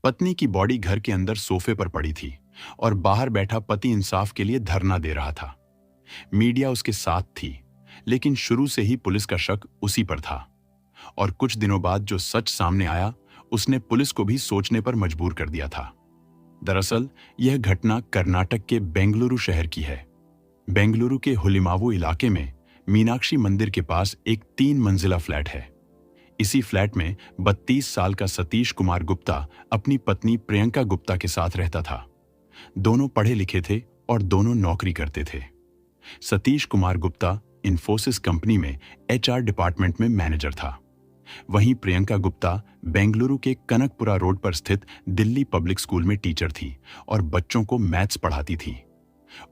पत्नी की बॉडी घर के अंदर सोफे पर पड़ी थी और बाहर बैठा पति इंसाफ के लिए धरना दे रहा था। मीडिया उसके साथ थी, लेकिन शुरू से ही पुलिस का शक उसी पर था। और कुछ दिनों बाद जो सच सामने आया, उसने पुलिस को भी सोचने पर मजबूर कर दिया था। दरअसल यह घटना कर्नाटक के बेंगलुरु शहर की है। बेंगलुरु के हुलिमावु इलाके में मीनाक्षी मंदिर के पास एक 3 मंजिला फ्लैट है। इसी फ्लैट में 32 साल का सतीश कुमार गुप्ता अपनी पत्नी प्रियंका गुप्ता के साथ रहता था। दोनों पढ़े लिखे थे और दोनों नौकरी करते थे। सतीश कुमार गुप्ता इन्फोसिस कंपनी में एचआर डिपार्टमेंट में मैनेजर था। वहीं प्रियंका गुप्ता बेंगलुरु के कनकपुरा रोड पर स्थित दिल्ली पब्लिक स्कूल में टीचर थी और बच्चों को मैथ्स पढ़ाती थी।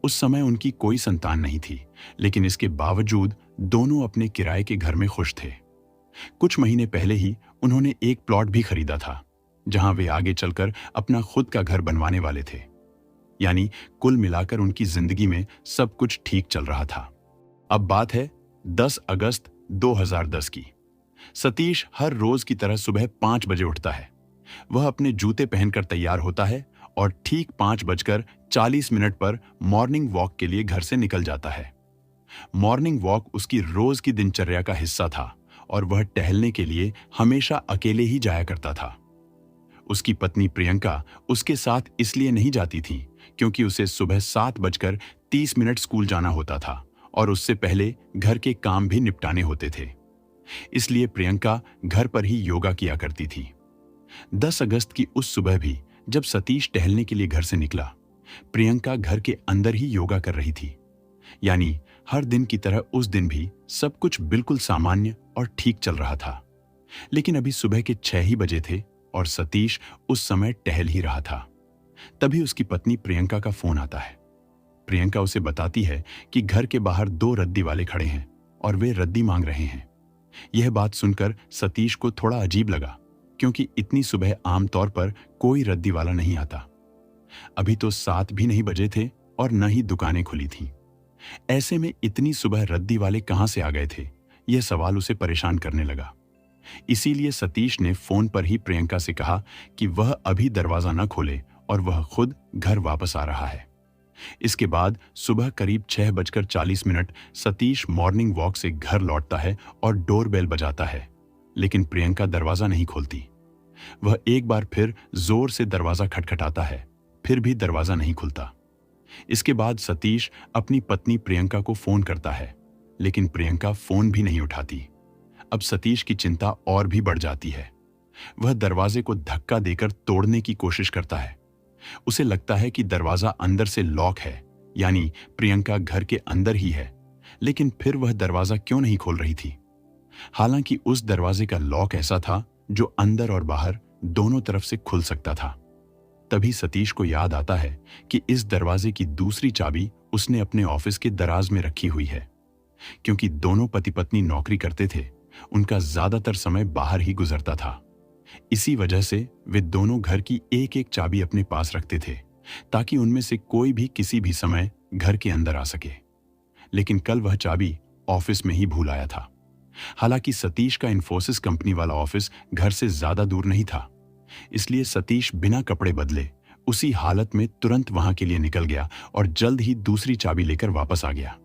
उस समय उनकी कोई संतान नहीं थी, लेकिन इसके बावजूद दोनों अपने किराए के घर में खुश थे। कुछ महीने पहले ही उन्होंने एक प्लॉट भी खरीदा था, जहां वे आगे चलकर अपना खुद का घर बनवाने वाले थे। यानी कुल मिलाकर उनकी जिंदगी में सब कुछ ठीक चल रहा था। अब बात है 10 अगस्त 2010 की। सतीश हर रोज की तरह सुबह 5 बजे उठता है। वह अपने जूते पहनकर तैयार होता है और ठीक 5:40 पर मॉर्निंग वॉक के लिए घर से निकल जाता है। मॉर्निंग वॉक उसकी रोज की दिनचर्या का हिस्सा था और वह टहलने के लिए हमेशा अकेले ही जाया करता था। उसकी पत्नी प्रियंका उसके साथ इसलिए नहीं जाती थी क्योंकि उसे सुबह 7:30 स्कूल जाना होता था और उससे पहले घर के काम भी निपटाने होते थे। इसलिए प्रियंका घर पर ही योगा किया करती थी। 10 अगस्त की उस सुबह भी जब सतीश टहलने के लिए घर से निकला, प्रियंका घर के अंदर ही योगा कर रही थी। यानी हर दिन की तरह उस दिन भी सब कुछ बिल्कुल सामान्य और ठीक चल रहा था। लेकिन अभी सुबह के 6 ही बजे थे और सतीश उस समय टहल ही रहा था। तभी उसकी पत्नी प्रियंका का फोन आता है। प्रियंका उसे बताती है कि घर के बाहर 2 रद्दी वाले खड़े हैं और वे रद्दी मांग रहे हैं। यह बात सुनकर सतीश को थोड़ा अजीब लगा, क्योंकि इतनी सुबह आमतौर पर कोई रद्दी वाला नहीं आता। अभी तो 7 भी नहीं बजे थे और न ही दुकानें खुली थीं। ऐसे में इतनी सुबह रद्दी वाले कहां से आ गए थे, यह सवाल उसे परेशान करने लगा। इसीलिए सतीश ने फोन पर ही प्रियंका से कहा कि वह अभी दरवाजा न खोले और वह खुद घर वापस आ रहा है। इसके बाद सुबह करीब 6:40 सतीश मॉर्निंग वॉक से घर लौटता है और डोरबेल बजाता है, लेकिन प्रियंका दरवाजा नहीं खोलती। वह एक बार फिर जोर से दरवाजा खटखटाता है, फिर भी दरवाजा नहीं खुलता। इसके बाद सतीश अपनी पत्नी प्रियंका को फोन करता है, लेकिन प्रियंका फोन भी नहीं उठाती। अब सतीश की चिंता और भी बढ़ जाती है। वह दरवाजे को धक्का देकर तोड़ने की कोशिश करता है। उसे लगता है कि दरवाजा अंदर से लॉक है, यानी प्रियंका घर के अंदर ही है, लेकिन फिर वह दरवाजा क्यों नहीं खोल रही थी? हालांकि उस दरवाजे का लॉक ऐसा था जो अंदर और बाहर दोनों तरफ से खुल सकता था। तभी सतीश को याद आता है कि इस दरवाजे की दूसरी चाबी उसने अपने ऑफिस के दराज में रखी हुई है। क्योंकि दोनों पति पत्नी नौकरी करते थे, उनका ज्यादातर समय बाहर ही गुजरता था। इसी वजह से वे दोनों घर की एक एक चाबी अपने पास रखते थे, ताकि उनमें से कोई भी किसी भी समय घर के अंदर आ सके। लेकिन कल वह चाबी ऑफिस में ही भूल आया था। हालांकि सतीश का इन्फोसिस कंपनी वाला ऑफिस घर से ज्यादा दूर नहीं था, इसलिए सतीश बिना कपड़े बदले उसी हालत में तुरंत वहां के लिए निकल गया और जल्द ही दूसरी चाबी लेकर वापस आ गया।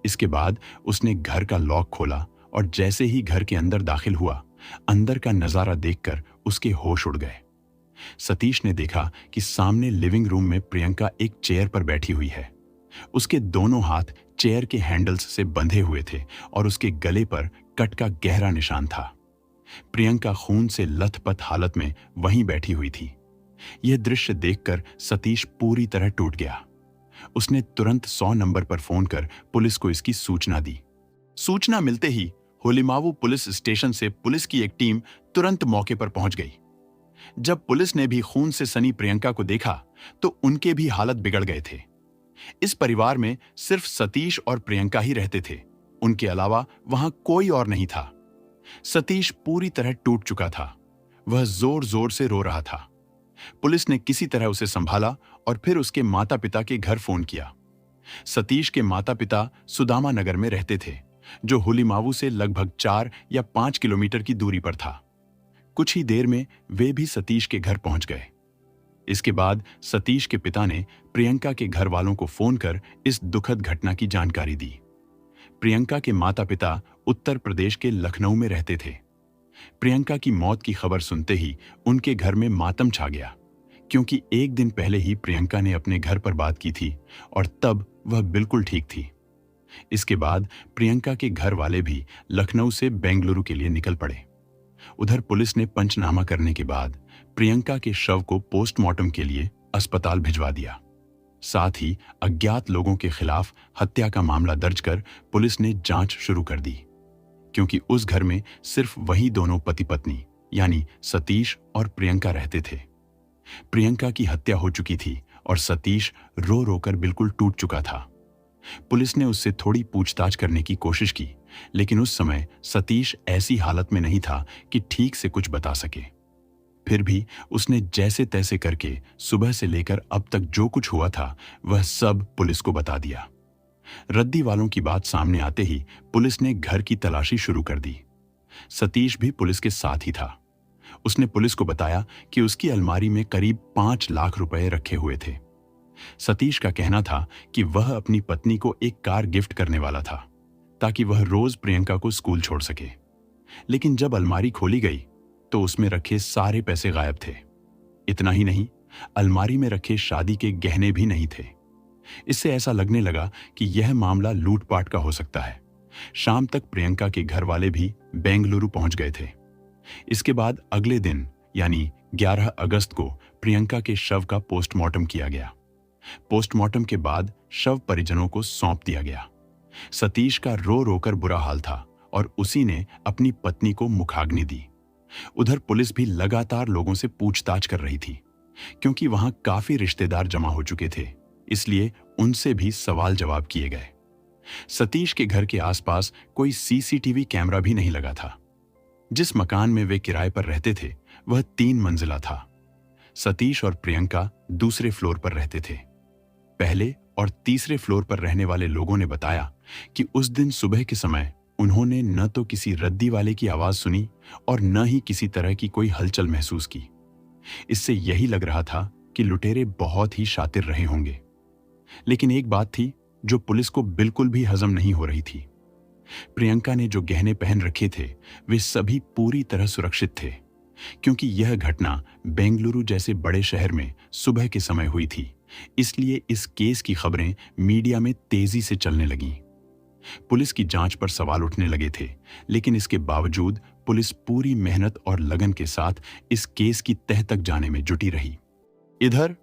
इसके बाद उसने घर का लॉक खोला और जैसे ही घर के अंदर दाखिल हुआ, अंदर का नजारा देखकर उसके होश उड़ गए। सतीश ने देखा कि सामने लिविंग रूम में प्रियंका एक चेयर पर बैठी हुई है। उसके दोनों हाथ चेयर के हैंडल्स से बंधे हुए थे और उसके गले पर कट का गहरा निशान था। प्रियंका खून से लथपथ हालत में वहीं बैठी हुई थी। यह दृश्य देखकर सतीश पूरी तरह टूट गया। उसने तुरंत 100 नंबर पर फोन कर पुलिस को इसकी सूचना दी। सूचना मिलते ही होलिमावु पुलिस स्टेशन से पुलिस की एक टीम तुरंत मौके पर पहुंच गई। जब पुलिस ने भी खून से सनी प्रियंका को देखा तो उनके भी हालत बिगड़ गए थे। इस परिवार में सिर्फ सतीश और प्रियंका ही रहते थे, उनके अलावा वहां कोई और नहीं था। सतीश पूरी तरह टूट चुका था। वह जोर जोर से रो रहा था। पुलिस ने किसी तरह उसे संभाला और फिर उसके माता पिता के घर फोन किया। सतीश के माता पिता सुदामा नगर में रहते थे, जो हुलिमावु से लगभग 4 या 5 किलोमीटर की दूरी पर था। कुछ ही देर में वे भी सतीश के घर पहुंच गए। इसके बाद सतीश के पिता ने प्रियंका के घर वालों को फोन कर इस दुखद घटना की जानकारी दी। प्रियंका के माता पिता उत्तर प्रदेश के लखनऊ में रहते थे। प्रियंका की मौत की खबर सुनते ही उनके घर में मातम छा गया, क्योंकि एक दिन पहले ही प्रियंका ने अपने घर पर बात की थी और तब वह बिल्कुल ठीक थी। इसके बाद प्रियंका के घर वाले भी लखनऊ से बेंगलुरु के लिए निकल पड़े। उधर पुलिस ने पंचनामा करने के बाद प्रियंका के शव को पोस्टमार्टम के लिए अस्पताल भिजवा दिया। साथ ही अज्ञात लोगों के खिलाफ हत्या का मामला दर्ज कर पुलिस ने जांच शुरू कर दी, क्योंकि उस घर में सिर्फ वही दोनों पति पत्नी यानी सतीश और प्रियंका रहते थे। प्रियंका की हत्या हो चुकी थी और सतीश रो रो कर बिल्कुल टूट चुका था। पुलिस ने उससे थोड़ी पूछताछ करने की कोशिश की, लेकिन उस समय सतीश ऐसी हालत में नहीं था कि ठीक से कुछ बता सके। फिर भी उसने जैसे तैसे करके सुबह से लेकर अब तक जो कुछ हुआ था वह सब पुलिस को बता दिया। रद्दी वालों की बात सामने आते ही पुलिस ने घर की तलाशी शुरू कर दी। सतीश भी पुलिस के साथ ही था। उसने पुलिस को बताया कि उसकी अलमारी में करीब 5 लाख रुपए रखे हुए थे। सतीश का कहना था कि वह अपनी पत्नी को एक कार गिफ्ट करने वाला था, ताकि वह रोज प्रियंका को स्कूल छोड़ सके। लेकिन जब अलमारी खोली गई तो उसमें रखे सारे पैसे गायब थे। इतना ही नहीं, अलमारी में रखे शादी के गहने भी नहीं थे। इससे ऐसा लगने लगा कि यह मामला लूटपाट का हो सकता है। शाम तक प्रियंका के घर वाले भी बेंगलुरु पहुंच गए थे। इसके बाद अगले दिन यानी 11 अगस्त को प्रियंका के शव का पोस्टमार्टम किया गया। पोस्टमार्टम के बाद शव परिजनों को सौंप दिया गया। सतीश का रो रो कर बुरा हाल था और उसी ने अपनी पत्नी को मुखाग्नि दी। उधर पुलिस भी लगातार लोगों से पूछताछ कर रही थी, क्योंकि वहां काफी रिश्तेदार जमा हो चुके थे, इसलिए उनसे भी सवाल जवाब किए गए। सतीश के घर के आसपास कोई सीसीटीवी कैमरा भी नहीं लगा था। जिस मकान में वे किराए पर रहते थे वह 3 मंजिला था। सतीश और प्रियंका दूसरे फ्लोर पर रहते थे। पहले और तीसरे फ्लोर पर रहने वाले लोगों ने बताया कि उस दिन सुबह के समय उन्होंने न तो किसी रद्दी वाले की आवाज सुनी और न ही किसी तरह की कोई हलचल महसूस की। इससे यही लग रहा था कि लुटेरे बहुत ही शातिर रहे होंगे। लेकिन एक बात थी जो पुलिस को बिल्कुल भी हजम नहीं हो रही थी। प्रियंका ने जो गहने पहन रखे थे वे सभी पूरी तरह सुरक्षित थे, क्योंकि यह घटना बेंगलुरु जैसे बड़े शहर में सुबह के समय हुई थी। इसलिए इस केस की खबरें मीडिया में तेजी से चलने लगीं। पुलिस की जांच पर सवाल उठने लगे थे, लेकिन इसके बावजूद पुलिस पूरी मेहनत और लगन के साथ इस केस की तह तक जाने में जुटी रही। इधर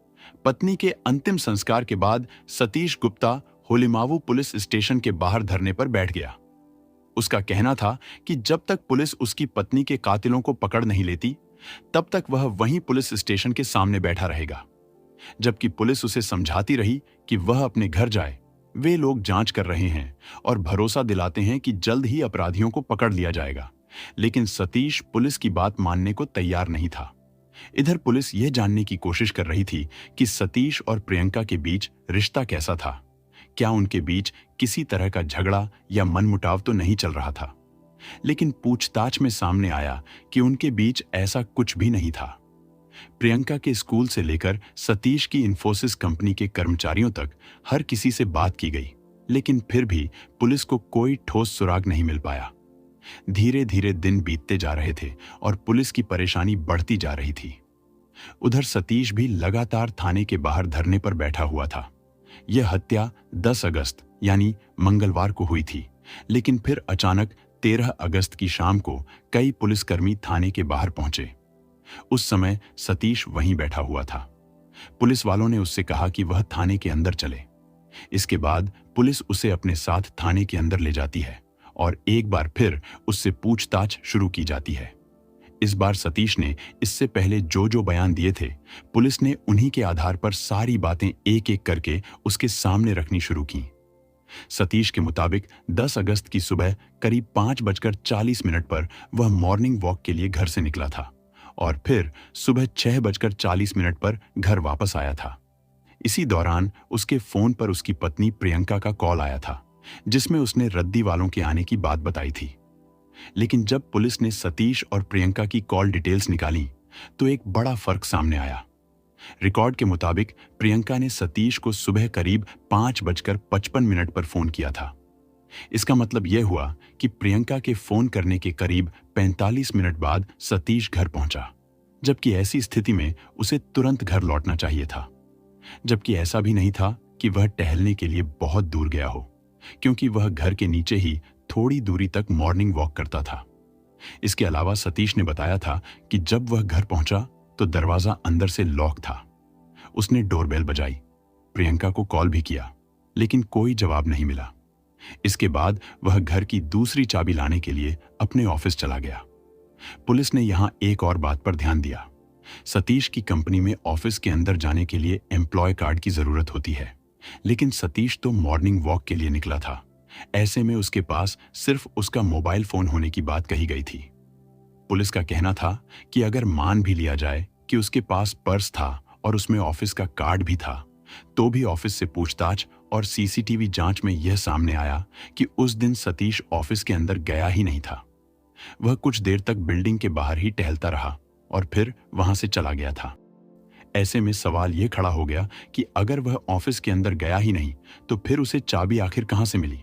पत्नी के अंतिम संस्कार के बाद सतीश गुप्ता होलिमावु पुलिस स्टेशन के बाहर धरने पर बैठ गया। उसका कहना था कि जब तक पुलिस उसकी पत्नी के कातिलों को पकड़ नहीं लेती, तब तक वह वहीं पुलिस स्टेशन के सामने बैठा रहेगा। जबकि पुलिस उसे समझाती रही कि वह अपने घर जाए, वे लोग जांच कर रहे हैं और भरोसा दिलाते हैं कि जल्द ही अपराधियों को पकड़ लिया जाएगा। लेकिन सतीश पुलिस की बात मानने को तैयार नहीं था। इधर पुलिस यह जानने की कोशिश कर रही थी कि सतीश और प्रियंका के बीच रिश्ता कैसा था। क्या उनके बीच किसी तरह का झगड़ा या मनमुटाव तो नहीं चल रहा था। लेकिन पूछताछ में सामने आया कि उनके बीच ऐसा कुछ भी नहीं था। प्रियंका के स्कूल से लेकर सतीश की इंफोसिस कंपनी के कर्मचारियों तक हर किसी से बात की गई, लेकिन फिर भी पुलिस को कोई ठोस सुराग नहीं मिल पाया। धीरे धीरे दिन बीतते जा रहे थे और पुलिस की परेशानी बढ़ती जा रही थी। उधर सतीश भी लगातार थाने के बाहर धरने पर बैठा हुआ था। यह हत्या 10 अगस्त यानी मंगलवार को हुई थी, लेकिन फिर अचानक 13 अगस्त की शाम को कई पुलिसकर्मी थाने के बाहर पहुंचे। उस समय सतीश वहीं बैठा हुआ था। पुलिस वालों ने उससे कहा कि वह थाने के अंदर चले। इसके बाद पुलिस उसे अपने साथ थाने के अंदर ले जाती है और एक बार फिर उससे पूछताछ शुरू की जाती है। इस बार सतीश ने इससे पहले जो जो बयान दिए थे, पुलिस ने उन्हीं के आधार पर सारी बातें एक एक करके उसके सामने रखनी शुरू की। सतीश के मुताबिक 10 अगस्त की सुबह करीब 5:40 पर वह मॉर्निंग वॉक के लिए घर से निकला था और फिर सुबह 6:40 पर घर वापस आया था। इसी दौरान उसके फोन पर उसकी पत्नी प्रियंका का कॉल आया था, जिसमें उसने रद्दी वालों के आने की बात बताई थी। लेकिन जब पुलिस ने सतीश और प्रियंका की कॉल डिटेल्स निकाली तो एक बड़ा फर्क सामने आया। रिकॉर्ड के मुताबिक प्रियंका ने सतीश को सुबह करीब 5:55 पर फोन किया था। इसका मतलब यह हुआ कि प्रियंका के फोन करने के करीब 45 मिनट बाद सतीश घर पहुंचा, जबकि ऐसी स्थिति में उसे तुरंत घर लौटना चाहिए था। जबकि ऐसा भी नहीं था कि वह टहलने के लिए बहुत दूर गया हो, क्योंकि वह घर के नीचे ही थोड़ी दूरी तक मॉर्निंग वॉक करता था। इसके अलावा सतीश ने बताया था कि जब वह घर पहुंचा तो दरवाजा अंदर से लॉक था। उसने डोरबेल बजाई, प्रियंका को कॉल भी किया, लेकिन कोई जवाब नहीं मिला। इसके बाद वह घर की दूसरी चाबी लाने के लिए अपने ऑफिस चला गया। पुलिस ने यहां एक और बात पर ध्यान दिया। सतीश की कंपनी में ऑफिस के अंदर जाने के लिए एम्प्लॉय कार्ड की जरूरत होती है, लेकिन सतीश तो मॉर्निंग वॉक के लिए निकला था। ऐसे में उसके पास सिर्फ उसका मोबाइल फोन होने की बात कही गई थी। पुलिस का कहना था कि अगर मान भी लिया जाए कि उसके पास पर्स था और उसमें ऑफिस का कार्ड भी था, तो भी ऑफिस से पूछताछ और सीसीटीवी जांच में यह सामने आया कि उस दिन सतीश ऑफिस के अंदर गया ही नहीं था। वह कुछ देर तक बिल्डिंग के बाहर ही टहलता रहा और फिर वहां से चला गया था। ऐसे में सवाल यह खड़ा हो गया कि अगर वह ऑफिस के अंदर गया ही नहीं तो फिर उसे चाबी आखिर कहां से मिली।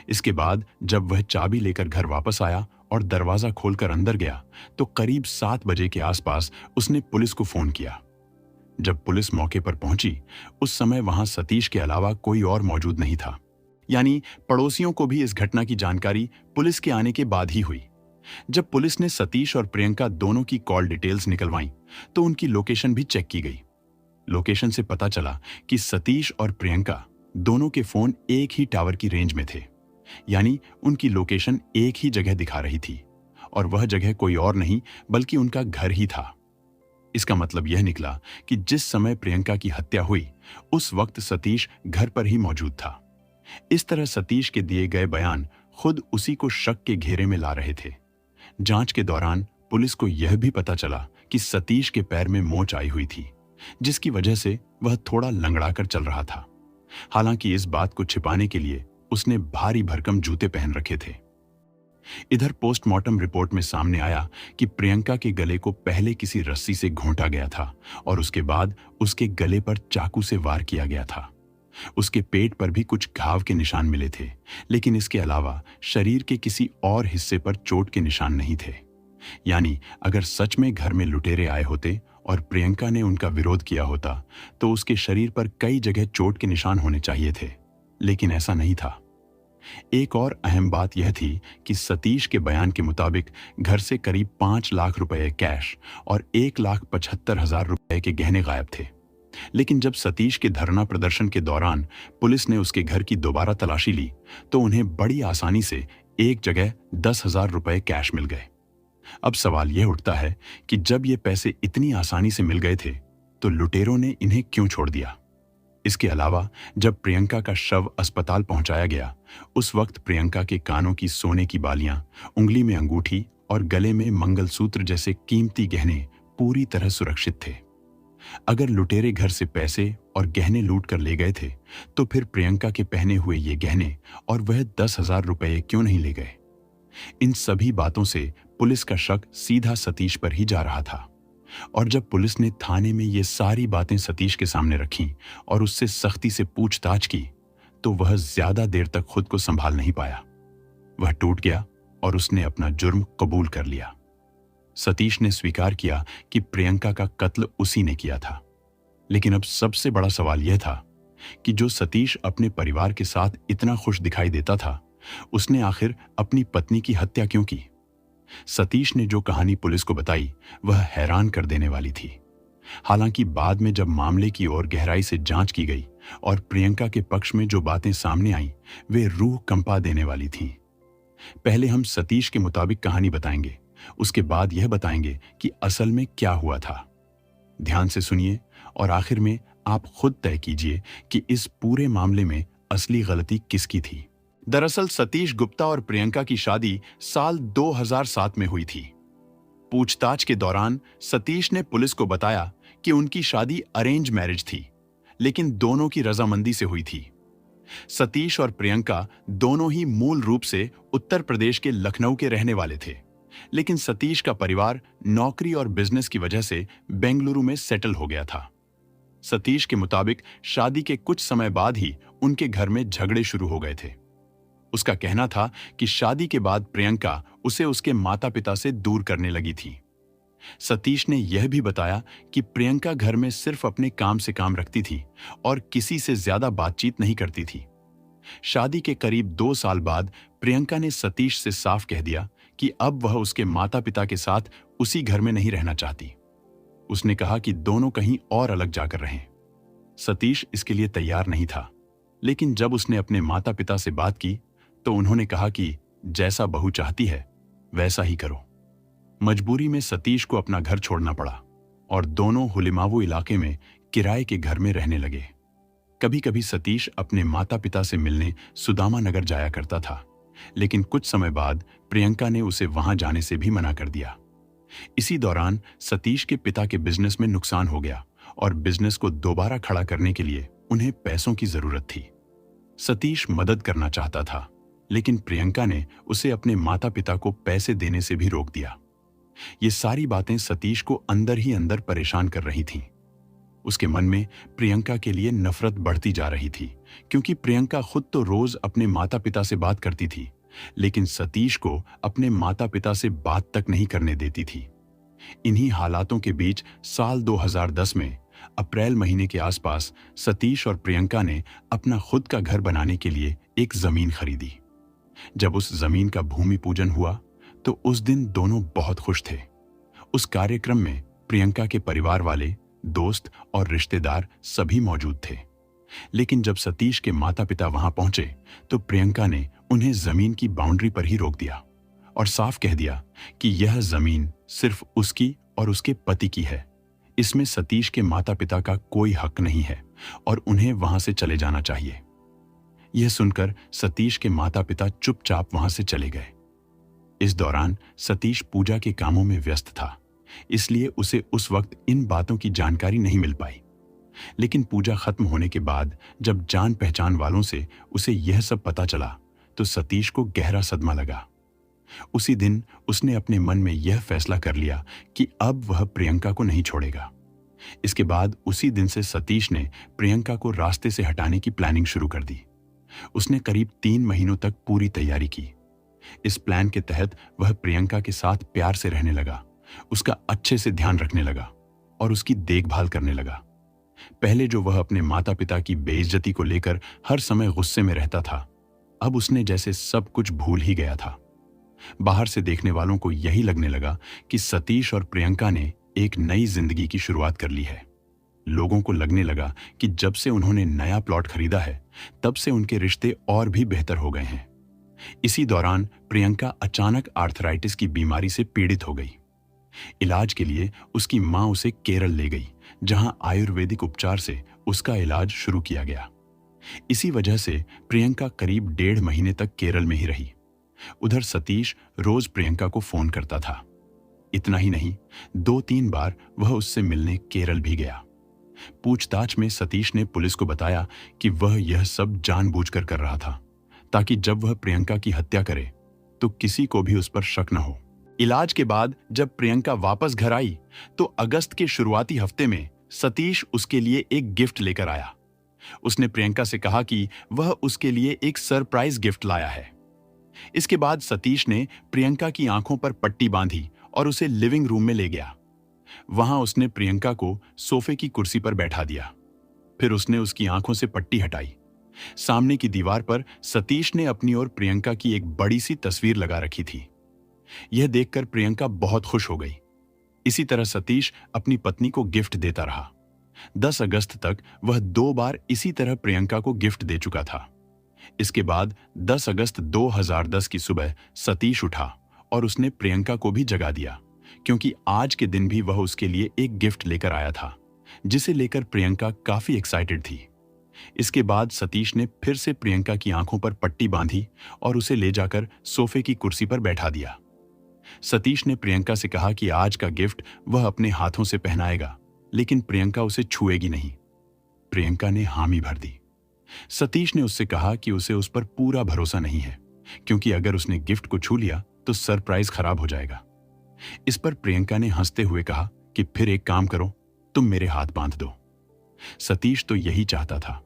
इसके बाद जब वह चाबी लेकर घर वापस आया और दरवाजा खोलकर अंदर गया तो करीब 7 बजे के आसपास उसने पुलिस को फोन किया। जब पुलिस मौके पर पहुंची उस समय वहां सतीश के अलावा कोई और मौजूद नहीं था। यानी पड़ोसियों को भी इस घटना की जानकारी पुलिस के आने के बाद ही हुई। जब पुलिस ने सतीश और प्रियंका दोनों की कॉल डिटेल्स निकलवाई तो उनकी लोकेशन भी चेक की गई। लोकेशन से पता चला कि सतीश और प्रियंका दोनों के फोन एक ही टावर की रेंज में थे, यानी उनकी लोकेशन एक ही जगह दिखा रही थी और वह जगह कोई और नहीं बल्कि उनका घर ही था। इसका मतलब यह निकला कि जिस समय प्रियंका की हत्या हुई उस वक्त सतीश घर पर ही मौजूद था। इस तरह सतीश के दिए गए बयान खुद उसी को शक के घेरे में ला रहे थे। जांच के दौरान पुलिस को यह भी पता चला कि सतीश के पैर में मोच आई हुई थी, जिसकी वजह से वह थोड़ा लंगड़ा कर चल रहा था। हालांकि इस बात को छिपाने के लिए उसने भारी भरकम जूते पहन रखे थे। इधर पोस्टमार्टम रिपोर्ट में सामने आया कि प्रियंका के गले को पहले किसी रस्सी से घोंटा गया था और उसके बाद उसके गले पर चाकू से वार किया गया था। उसके पेट पर भी कुछ घाव के निशान मिले थे, लेकिन इसके अलावा शरीर के किसी और हिस्से पर चोट के निशान नहीं थे। यानी अगर सच में घर में लुटेरे आए होते और प्रियंका ने उनका विरोध किया होता तो उसके शरीर पर कई जगह चोट के निशान होने चाहिए थे, लेकिन ऐसा नहीं था। एक और अहम बात यह थी कि सतीश के बयान के मुताबिक घर से करीब 5 लाख रुपए कैश और 1,75,000 रुपए के गहने गायब थे। लेकिन जब सतीश के धरना प्रदर्शन के दौरान पुलिस ने उसके घर की दोबारा तलाशी ली तो उन्हें बड़ी आसानी से एक जगह 10,000 रुपए कैश मिल गए। अब सवाल यह उठता है कि जब ये पैसे इतनी आसानी से मिल गए थे तो लुटेरों ने इन्हें क्यों छोड़ दिया। इसके अलावा जब प्रियंका का शव अस्पताल पहुंचाया गया उस वक्त प्रियंका के कानों की सोने की बालियां, उंगली में अंगूठी और गले में मंगलसूत्र जैसे कीमती गहने पूरी तरह सुरक्षित थे। अगर लुटेरे घर से पैसे और गहने लूट कर ले गए थे तो फिर प्रियंका के पहने हुए ये गहने और वह 10,000 रुपए क्यों नहीं ले गए। इन सभी बातों से पुलिस का शक सीधा सतीश पर ही जा रहा था और जब पुलिस ने थाने में ये सारी बातें सतीश के सामने रखीं और उससे सख्ती से पूछताछ की तो वह ज्यादा देर तक खुद को संभाल नहीं पाया। वह टूट गया और उसने अपना जुर्म कबूल कर लिया। सतीश ने स्वीकार किया कि प्रियंका का कत्ल उसी ने किया था। लेकिन अब सबसे बड़ा सवाल यह था कि जो सतीश अपने परिवार के साथ इतना खुश दिखाई देता था, उसने आखिर अपनी पत्नी की हत्या क्यों की। सतीश ने जो कहानी पुलिस को बताई वह हैरान कर देने वाली थी। हालांकि बाद में जब मामले की ओर गहराई से जांच की गई और प्रियंका के पक्ष में जो बातें सामने आईं वे रूह कंपा देने वाली थीं। पहले हम सतीश के मुताबिक कहानी बताएंगे, उसके बाद यह बताएंगे कि असल में क्या हुआ था। ध्यान से सुनिए और आखिर में आप खुद तय कीजिए कि इस पूरे मामले में असली गलती किसकी थी। दरअसल सतीश गुप्ता और प्रियंका की शादी साल 2007 में हुई थी। पूछताछ के दौरान सतीश ने पुलिस को बताया कि उनकी शादी अरेंज मैरिज थी, लेकिन दोनों की रजामंदी से हुई थी। सतीश और प्रियंका दोनों ही मूल रूप से उत्तर प्रदेश के लखनऊ के रहने वाले थे, लेकिन सतीश का परिवार नौकरी और बिजनेस की वजह से बेंगलुरु में सेटल हो गया था। सतीश के मुताबिक शादी के कुछ समय बाद ही उनके घर में झगड़े शुरू हो गए थे। उसका कहना था कि शादी के बाद प्रियंका उसे उसके माता-पिता से दूर करने लगी थी। सतीश ने यह भी बताया कि प्रियंका घर में सिर्फ अपने काम से काम रखती थी और किसी से ज्यादा बातचीत नहीं करती थी। शादी के करीब 2 साल बाद प्रियंका ने सतीश से साफ कह दिया कि अब वह उसके माता-पिता के साथ उसी घर में नहीं रहना चाहती। उसने कहा कि दोनों कहीं और अलग जाकर रहें। सतीश इसके लिए तैयार नहीं था, लेकिन जब उसने अपने माता-पिता से बात की तो उन्होंने कहा कि जैसा बहू चाहती है वैसा ही करो। मजबूरी में सतीश को अपना घर छोड़ना पड़ा और दोनों हुलिमावू इलाके में किराए के घर में रहने लगे। कभी कभी सतीश अपने माता पिता से मिलने सुदामा नगर जाया करता था, लेकिन कुछ समय बाद प्रियंका ने उसे वहां जाने से भी मना कर दिया। इसी दौरान सतीश के पिता के बिजनेस में नुकसान हो गया और बिजनेस को दोबारा खड़ा करने के लिए उन्हें पैसों की जरूरत थी। सतीश मदद करना चाहता था, लेकिन प्रियंका ने उसे अपने माता पिता को पैसे देने से भी रोक दिया। ये सारी बातें सतीश को अंदर ही अंदर परेशान कर रही थीं। उसके मन में प्रियंका के लिए नफरत बढ़ती जा रही थी, क्योंकि प्रियंका खुद तो रोज अपने माता पिता से बात करती थी, लेकिन सतीश को अपने माता पिता से बात तक नहीं करने देती थी। इन्हीं हालातों के बीच साल 2010 में अप्रैल महीने के आसपास सतीश और प्रियंका ने अपना खुद का घर बनाने के लिए एक जमीन खरीदी। जब उस जमीन का भूमि पूजन हुआ तो उस दिन दोनों बहुत खुश थे। उस कार्यक्रम में प्रियंका के परिवार वाले, दोस्त और रिश्तेदार सभी मौजूद थे। लेकिन जब सतीश के माता पिता वहां पहुंचे तो प्रियंका ने उन्हें जमीन की बाउंड्री पर ही रोक दिया और साफ कह दिया कि यह जमीन सिर्फ उसकी और उसके पति की है। इसमें सतीश के माता पिता का कोई हक नहीं है और उन्हें वहां से चले जाना चाहिए। यह सुनकर सतीश के माता पिता चुपचाप वहां से चले गए। इस दौरान सतीश पूजा के कामों में व्यस्त था, इसलिए उसे उस वक्त इन बातों की जानकारी नहीं मिल पाई। लेकिन पूजा खत्म होने के बाद जब जान पहचान वालों से उसे यह सब पता चला तो सतीश को गहरा सदमा लगा। उसी दिन उसने अपने मन में यह फैसला कर लिया कि अब वह प्रियंका को नहीं छोड़ेगा। इसके बाद उसी दिन से सतीश ने प्रियंका को रास्ते से हटाने की प्लानिंग शुरू कर दी। उसने करीब 3 महीनों तक पूरी तैयारी की। इस प्लान के तहत वह प्रियंका के साथ प्यार से रहने लगा, उसका अच्छे से ध्यान रखने लगा और उसकी देखभाल करने लगा। पहले जो वह अपने माता पिता की बेइज्जती को लेकर हर समय गुस्से में रहता था, अब उसने जैसे सब कुछ भूल ही गया था। बाहर से देखने वालों को यही लगने लगा कि सतीश और प्रियंका ने एक नई जिंदगी की शुरुआत कर ली है। लोगों को लगने लगा कि जब से उन्होंने नया प्लॉट खरीदा है तब से उनके रिश्ते और भी बेहतर हो गए हैं। इसी दौरान प्रियंका अचानक आर्थराइटिस की बीमारी से पीड़ित हो गई। इलाज के लिए उसकी मां उसे केरल ले गई, जहां आयुर्वेदिक उपचार से उसका इलाज शुरू किया गया। इसी वजह से प्रियंका करीब 1.5 महीने तक केरल में ही रही। उधर सतीश रोज प्रियंका को फोन करता था। इतना ही नहीं, 2-3 बार वह उससे मिलने केरल भी गया। पूछताछ में सतीश ने पुलिस को बताया कि वह यह सब जानबूझकर कर रहा था, ताकि जब वह प्रियंका की हत्या करे तो किसी को भी उस पर शक न हो। इलाज के बाद जब प्रियंका वापस घर आई तो अगस्त के शुरुआती हफ्ते में सतीश उसके लिए एक गिफ्ट लेकर आया। उसने प्रियंका से कहा कि वह उसके लिए एक सरप्राइज गिफ्ट लाया है। इसके बाद सतीश ने प्रियंका की आंखों पर पट्टी बांधी और उसे लिविंग रूम में ले गया। वहां उसने प्रियंका को सोफे की कुर्सी पर बैठा दिया। फिर उसने उसकी आंखों से पट्टी हटाई। सामने की दीवार पर सतीश ने अपनी और प्रियंका की एक बड़ी सी तस्वीर लगा रखी थी। यह देखकर प्रियंका बहुत खुश हो गई। इसी तरह सतीश अपनी पत्नी को गिफ्ट देता रहा। 10 अगस्त तक वह 2 बार इसी तरह प्रियंका को गिफ्ट दे चुका था। इसके बाद 10 अगस्त 2010 की सुबह सतीश उठा और उसने प्रियंका को भी जगा दिया, क्योंकि आज के दिन भी वह उसके लिए एक गिफ्ट लेकर आया था, जिसे लेकर प्रियंका काफी एक्साइटेड थी। इसके बाद सतीश ने फिर से प्रियंका की आंखों पर पट्टी बांधी और उसे ले जाकर सोफे की कुर्सी पर बैठा दिया। सतीश ने प्रियंका से कहा कि आज का गिफ्ट वह अपने हाथों से पहनाएगा, लेकिन प्रियंका उसे छुएगी नहीं। प्रियंका ने हामी भर दी। सतीश ने उससे कहा कि उसे उस पर पूरा भरोसा नहीं है, क्योंकि अगर उसने गिफ्ट को छू लिया तो सरप्राइज खराब हो जाएगा। इस पर प्रियंका ने हंसते हुए कहा कि फिर एक काम करो, तुम मेरे हाथ बांध दो। सतीश तो यही चाहता था।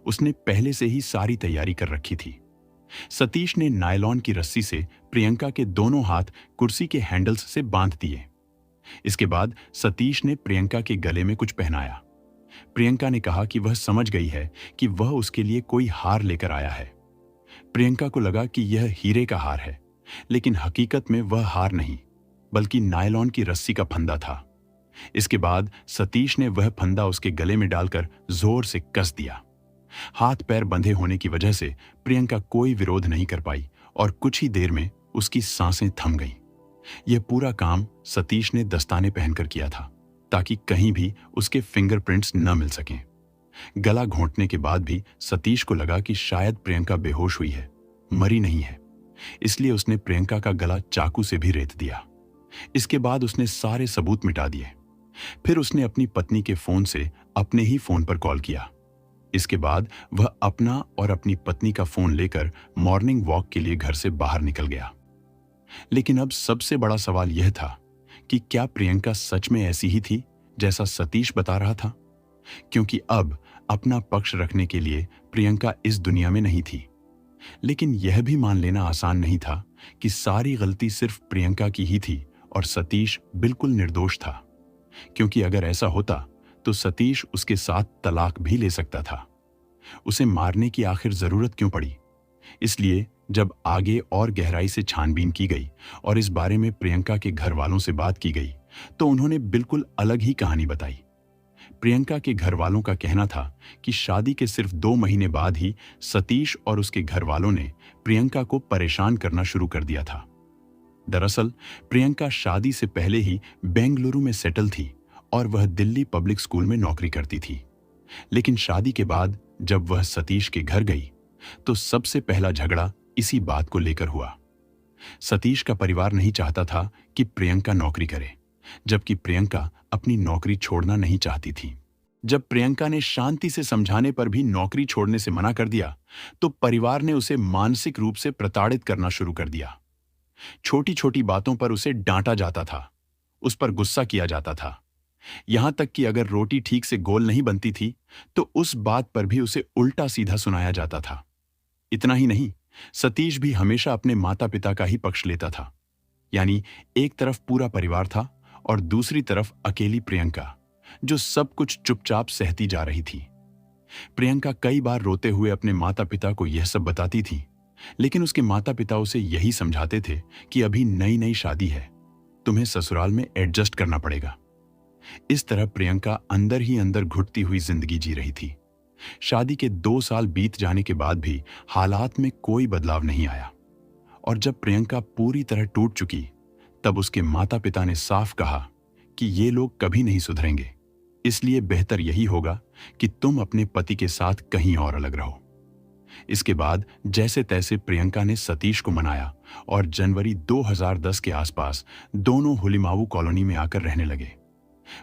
उसने पहले से ही सारी तैयारी कर रखी थी। सतीश ने नायलॉन की रस्सी से प्रियंका के दोनों हाथ कुर्सी के हैंडल्स से बांध दिए। इसके बाद सतीश ने प्रियंका के गले में कुछ पहनाया। प्रियंका ने कहा कि वह समझ गई है कि वह उसके लिए कोई हार लेकर आया है। प्रियंका को लगा कि यह हीरे का हार है, लेकिन हकीकत में वह हार नहीं, बल्कि नायलॉन की रस्सी का फंदा था। इसके बाद सतीश ने वह फंदा उसके गले में डालकर जोर से कस दिया। हाथ पैर बंधे होने की वजह से प्रियंका कोई विरोध नहीं कर पाई और कुछ ही देर में उसकी सांसें थम गईं। यह पूरा काम सतीश ने दस्ताने पहनकर किया था, ताकि कहीं भी उसके फिंगरप्रिंट्स न मिल सकें। गला घोंटने के बाद भी सतीश को लगा कि शायद प्रियंका बेहोश हुई है, मरी नहीं है। इसलिए उसने प्रियंका का गला चाकू से भी रेत दिया। इसके बाद उसने सारे सबूत मिटा दिए। फिर उसने अपनी पत्नी के फोन से अपने ही फोन पर कॉल किया। इसके बाद वह अपना और अपनी पत्नी का फोन लेकर मॉर्निंग वॉक के लिए घर से बाहर निकल गया। लेकिन अब सबसे बड़ा सवाल यह था कि क्या प्रियंका सच में ऐसी ही थी जैसा सतीश बता रहा था? क्योंकि अब अपना पक्ष रखने के लिए प्रियंका इस दुनिया में नहीं थी। लेकिन यह भी मान लेना आसान नहीं था कि सारी गलती सिर्फ प्रियंका की ही थी और सतीश बिल्कुल निर्दोष था। क्योंकि अगर ऐसा होता तो सतीश उसके साथ तलाक भी ले सकता था। उसे मारने की आखिर जरूरत क्यों पड़ी? इसलिए जब आगे और गहराई से छानबीन की गई और इस बारे में प्रियंका के घर वालों से बात की गई, तो उन्होंने बिल्कुल अलग ही कहानी बताई। प्रियंका के घर वालों का कहना था कि शादी के सिर्फ 2 महीने बाद ही सतीश और उसके घर वालों ने प्रियंका को परेशान करना शुरू कर दिया था। दरअसल प्रियंका शादी से पहले ही बेंगलुरु में सेटल थी और वह दिल्ली पब्लिक स्कूल में नौकरी करती थी। लेकिन शादी के बाद जब वह सतीश के घर गई तो सबसे पहला झगड़ा इसी बात को लेकर हुआ। सतीश का परिवार नहीं चाहता था कि प्रियंका नौकरी करे, जबकि प्रियंका अपनी नौकरी छोड़ना नहीं चाहती थी। जब प्रियंका ने शांति से समझाने पर भी नौकरी छोड़ने से मना कर दिया, तो परिवार ने उसे मानसिक रूप से प्रताड़ित करना शुरू कर दिया। छोटी छोटी बातों पर उसे डांटा जाता था, उस पर गुस्सा किया जाता था। यहां तक कि अगर रोटी ठीक से गोल नहीं बनती थी तो उस बात पर भी उसे उल्टा सीधा सुनाया जाता था। इतना ही नहीं, सतीश भी हमेशा अपने माता पिता का ही पक्ष लेता था। यानी एक तरफ पूरा परिवार था और दूसरी तरफ अकेली प्रियंका, जो सब कुछ चुपचाप सहती जा रही थी। प्रियंका कई बार रोते हुए अपने माता पिता को यह सब बताती थी, लेकिन उसके माता पिता उसे यही समझाते थे कि अभी नई नई शादी है, तुम्हें ससुराल में एडजस्ट करना पड़ेगा। इस तरह प्रियंका अंदर ही अंदर घुटती हुई जिंदगी जी रही थी। शादी के 2 साल बीत जाने के बाद भी हालात में कोई बदलाव नहीं आया और जब प्रियंका पूरी तरह टूट चुकी, तब उसके माता पिता ने साफ कहा कि ये लोग कभी नहीं सुधरेंगे, इसलिए बेहतर यही होगा कि तुम अपने पति के साथ कहीं और अलग रहो। इसके बाद जैसे तैसे प्रियंका ने सतीश को मनाया और जनवरी 2010 के आसपास दोनों हुलिमावु कॉलोनी में आकर रहने लगे।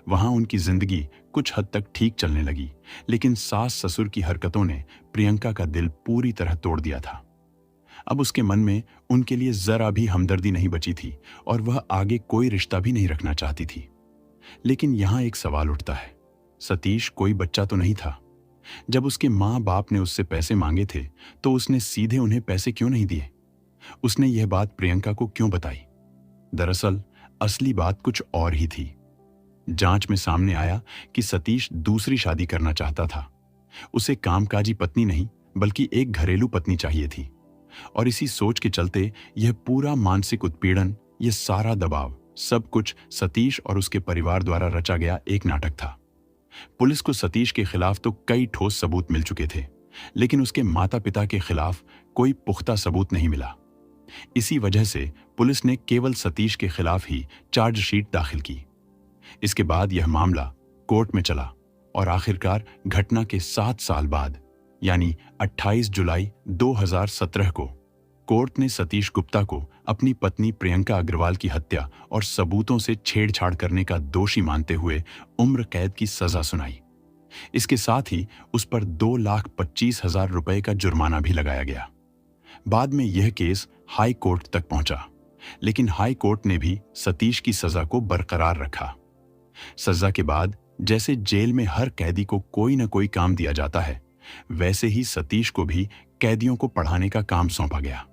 वहां उनकी जिंदगी कुछ हद तक ठीक चलने लगी, लेकिन सास ससुर की हरकतों ने प्रियंका का दिल पूरी तरह तोड़ दिया था। अब उसके मन में उनके लिए जरा भी हमदर्दी नहीं बची थी और वह आगे कोई रिश्ता भी नहीं रखना चाहती थी। लेकिन यहां एक सवाल उठता है, सतीश कोई बच्चा तो नहीं था। जब उसके माँ बाप ने उससे पैसे मांगे थे तो उसने सीधे उन्हें पैसे क्यों नहीं दिए? उसने यह बात प्रियंका को क्यों बताई? दरअसल असली बात कुछ और ही थी। जांच में सामने आया कि सतीश दूसरी शादी करना चाहता था। उसे कामकाजी पत्नी नहीं बल्कि एक घरेलू पत्नी चाहिए थी और इसी सोच के चलते यह पूरा मानसिक उत्पीड़न, यह सारा दबाव, सब कुछ सतीश और उसके परिवार द्वारा रचा गया एक नाटक था। पुलिस को सतीश के खिलाफ तो कई ठोस सबूत मिल चुके थे, लेकिन उसके माता पिता के खिलाफ कोई पुख्ता सबूत नहीं मिला। इसी वजह से पुलिस ने केवल सतीश के खिलाफ ही चार्जशीट दाखिल की। इसके बाद यह मामला कोर्ट में चला और आखिरकार घटना के 7 साल बाद यानी 28 जुलाई 2017 को कोर्ट ने सतीश गुप्ता को अपनी पत्नी प्रियंका अग्रवाल की हत्या और सबूतों से छेड़छाड़ करने का दोषी मानते हुए उम्र कैद की सजा सुनाई। इसके साथ ही उस पर 2,25,000 रुपए का जुर्माना भी लगाया गया। बाद में यह केस हाई कोर्ट तक पहुंचा, लेकिन हाई कोर्ट ने भी सतीश की सजा को बरकरार रखा। सजा के बाद जैसे जेल में हर कैदी को कोई न कोई काम दिया जाता है, वैसे ही सतीश को भी कैदियों को पढ़ाने का काम सौंपा गया।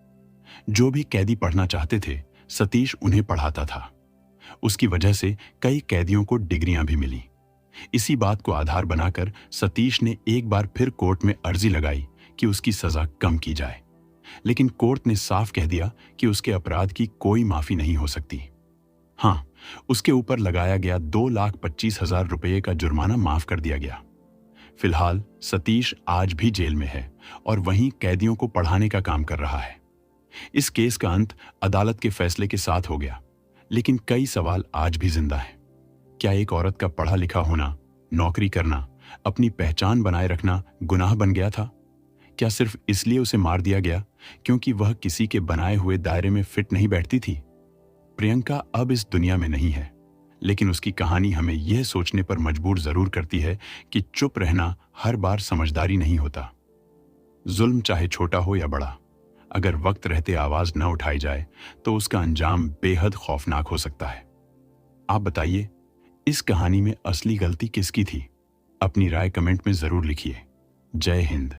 जो भी कैदी पढ़ना चाहते थे, सतीश उन्हें पढ़ाता था। उसकी वजह से कई कैदियों को डिग्रियां भी मिली। इसी बात को आधार बनाकर सतीश ने एक बार फिर कोर्ट में अर्जी लगाई कि उसकी सजा कम की जाए, लेकिन कोर्ट ने साफ कह दिया कि उसके अपराध की कोई माफी नहीं हो सकती। हाँ, उसके ऊपर लगाया गया 2,25,000 रुपये का जुर्माना माफ कर दिया गया। फिलहाल सतीश आज भी जेल में है और वहीं कैदियों को पढ़ाने का काम कर रहा है। इस केस का अंत अदालत के फैसले के साथ हो गया, लेकिन कई सवाल आज भी जिंदा हैं। क्या एक औरत का पढ़ा लिखा होना, नौकरी करना, अपनी पहचान बनाए रखना गुनाह बन गया था? क्या सिर्फ इसलिए उसे मार दिया गया क्योंकि वह किसी के बनाए हुए दायरे में फिट नहीं बैठती थी? प्रियंका अब इस दुनिया में नहीं है, लेकिन उसकी कहानी हमें यह सोचने पर मजबूर जरूर करती है कि चुप रहना हर बार समझदारी नहीं होता। जुल्म चाहे छोटा हो या बड़ा, अगर वक्त रहते आवाज न उठाई जाए तो उसका अंजाम बेहद खौफनाक हो सकता है। आप बताइए, इस कहानी में असली गलती किसकी थी? अपनी राय कमेंट में जरूर लिखिए। जय हिंद।